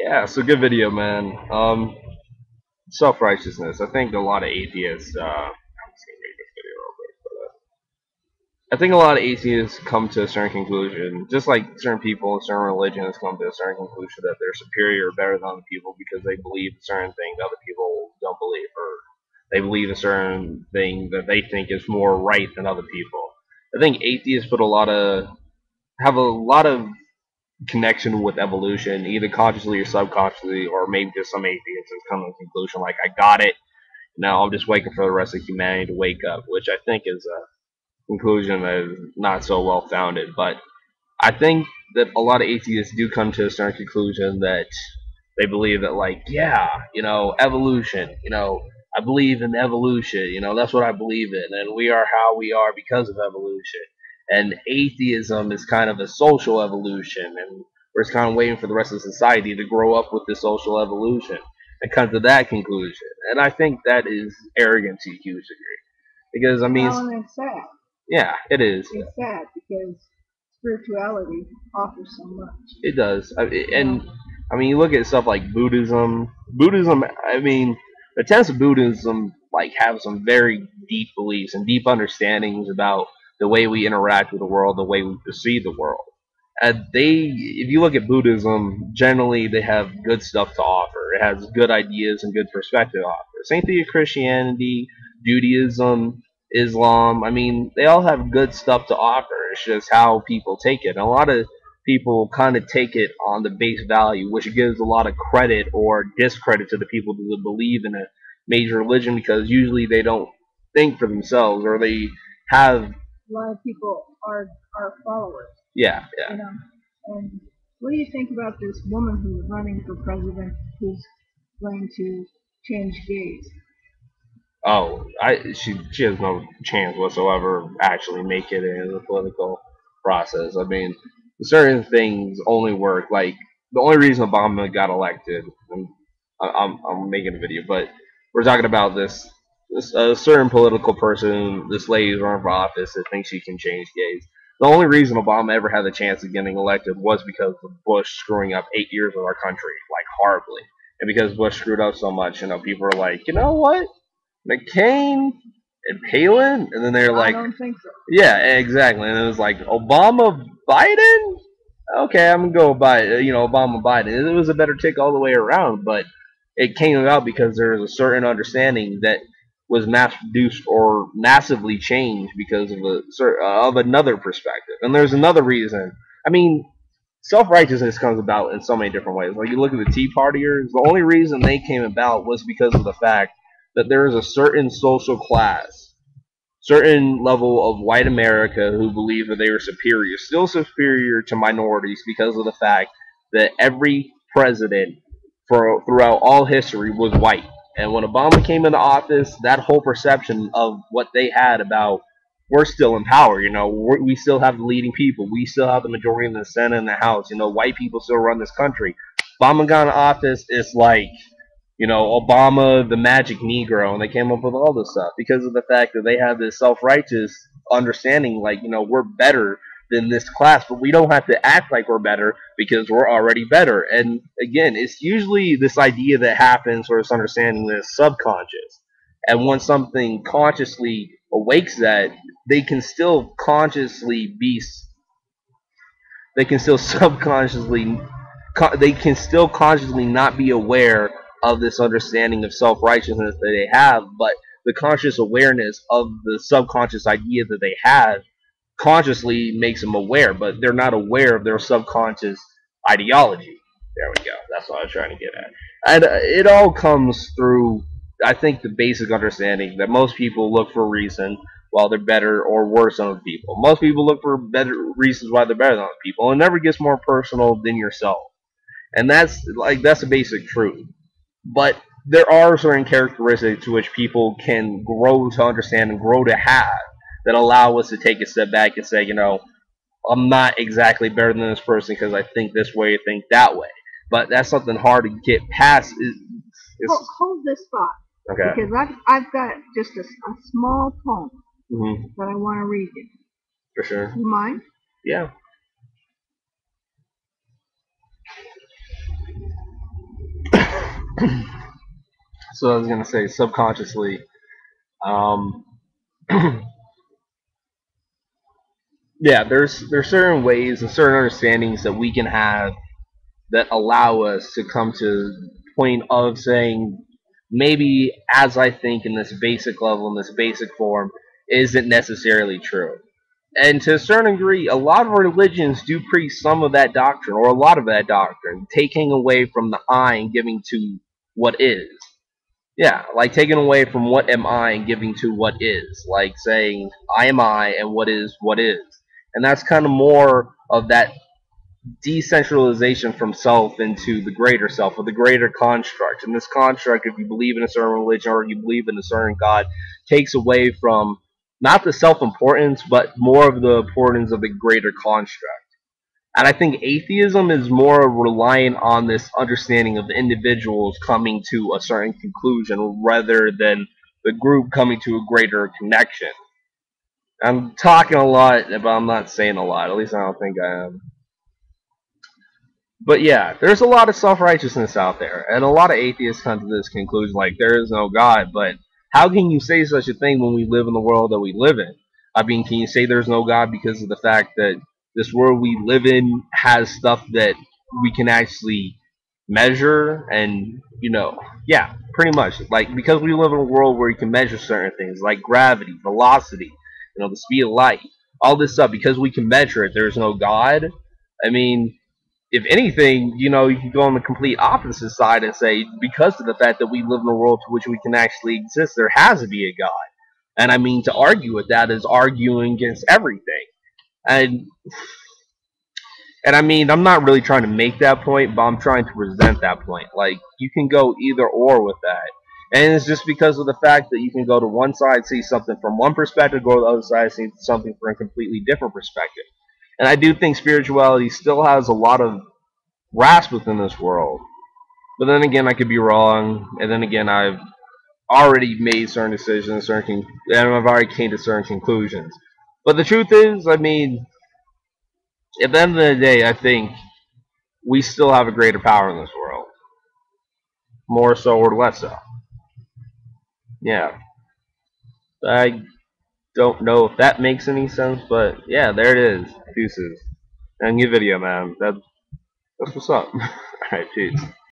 Yeah, so good video, man. Self-righteousness. I think a lot of atheists. I'm just gonna make this video real quick, I think a lot of atheists come to a certain conclusion, just like certain people in certain religions come to a certain conclusion that they're superior or better than other people because they believe a certain thing that other people don't believe, or they believe a certain thing that they think is more right than other people. I think atheists have a lot of connection with evolution, either consciously or subconsciously, or maybe just some atheists just come to the conclusion like, I got it. Now I'm just waiting for the rest of humanity to wake up, which I think is a conclusion that is not so well founded. But I think that a lot of atheists do come to a certain conclusion that they believe that, like, yeah, evolution, I believe in evolution, that's what I believe in, and we are how we are because of evolution. And atheism is kind of a social evolution, and we're just kind of waiting for the rest of society to grow up with this social evolution and come to that conclusion. And I think that is arrogant to a huge degree. Because, I mean, Well, and it's sad. yeah, it is. It's sad because spirituality offers so much. It does. I mean, you look at stuff like Buddhism. Buddhism, I mean, the tenets of Buddhism like have some very deep beliefs and deep understandings about the way we interact with the world, the way we perceive the world. And if you look at Buddhism, generally they have good stuff to offer. It has good ideas and good perspective to offer. Same thing with Christianity, Judaism, Islam. I mean, they all have good stuff to offer. It's just how people take it. And a lot of people kind of take it on the base value, which gives a lot of credit or discredit to the people who believe in a major religion because usually they don't think for themselves or they have A lot of people are followers. yeah. And what do you think about this woman who's running for president who's going to change gays? Oh, she has no chance whatsoever actually make it in the political process. I mean, certain things only work. Like the only reason Obama got elected, and I'm making a video, but we're talking about this a certain political person, this lady who's running for office that thinks she can change gays. The only reason Obama ever had the chance of getting elected was because of Bush screwing up 8 years of our country like horribly, and because Bush screwed up so much, people are like, you know what? McCain and Palin, and then they're I like, don't think so. yeah, exactly, and it was like Obama, Biden. Okay, I'm gonna go by Obama, Biden. It was a better take all the way around, but it came about because there was a certain understanding that was mass produced or massively changed because of another perspective, and there's another reason. I mean, self righteousness comes about in so many different ways. Like you look at the Tea Partiers, the only reason they came about was because of the fact that there is a certain social class, certain level of white America who believe that they are superior, still superior to minorities because of the fact that every president throughout all history was white. And when Obama came into office, that whole perception of what they had about we're still in power, we still have the leading people, we still have the majority in the Senate and the House, white people still run this country. Obama got into office, it's like Obama, the magic Negro, and they came up with all this stuff because of the fact that they have this self-righteous understanding, like, we're better than this class, but we don't have to act like we're better because we're already better. And again, it's usually this idea that happens or this understanding that is subconscious. And once something consciously awakes that, they can still consciously be, they can still subconsciously, they can still consciously not be aware of this understanding of self-righteousness that they have, but the conscious awareness of the subconscious idea that they have consciously makes them aware, but they're not aware of their subconscious ideology. There we go. That's what I was trying to get at. And it all comes through, I think, the basic understanding that most people look for a reason while they're better or worse than other people. Most people look for better reasons why they're better than other people. It never gets more personal than yourself. And that's a basic truth. But there are certain characteristics to which people can grow to understand and grow to have that allow us to take a step back and say, I'm not exactly better than this person because I think this way, I think that way. But that's something hard to get past. Hold this thought. Okay. Because I've got just a small poem that I want to read you. For sure. You mind? Yeah. So I was gonna say subconsciously. Um, yeah, there's certain ways and certain understandings that we can have that allow us to come to the point of saying maybe as I think in this basic level, in this basic form, isn't necessarily true. And to a certain degree, a lot of religions do preach some of that doctrine, or a lot of that doctrine, taking away from the I and giving to what is. Yeah, like taking away from what am I and giving to what is. Like saying I am I and what is what is. And that's kind of more of that decentralization from self into the greater self or the greater construct. And this construct, if you believe in a certain religion or you believe in a certain God, takes away from not the self importance, but more of the importance of the greater construct. And I think atheism is more reliant on this understanding of the individuals coming to a certain conclusion rather than the group coming to a greater connection. I'm talking a lot, but I'm not saying a lot. At least I don't think I am. But yeah, there's a lot of self righteousness out there, and a lot of atheists come to this conclusion like there is no God. But how can you say such a thing when we live in the world that we live in? I mean, can you say there's no God because of the fact that this world we live in has stuff that we can actually measure and, yeah, pretty much. Like, because we live in a world where you can measure certain things like gravity, velocity, the speed of light, all this stuff, because we can measure it, there's no God. I mean, if anything, you can go on the complete opposite side and say, because of the fact that we live in a world to which we can actually exist, there has to be a God. And I mean, to argue with that is arguing against everything. And I mean, I'm not really trying to make that point, but I'm trying to present that point. Like, you can go either or with that. And it's just because of the fact that you can go to one side, see something from one perspective, go to the other side, see something from a completely different perspective. And I do think spirituality still has a lot of grasp within this world. But then again, I could be wrong. And then again, I've already made certain decisions, and I've already came to certain conclusions. But the truth is, I mean, at the end of the day, I think we still have a greater power in this world, more so or less so. Yeah, I don't know if that makes any sense, but yeah, there it is. Deuces. And new video, man. That's what's up. Alright, peace.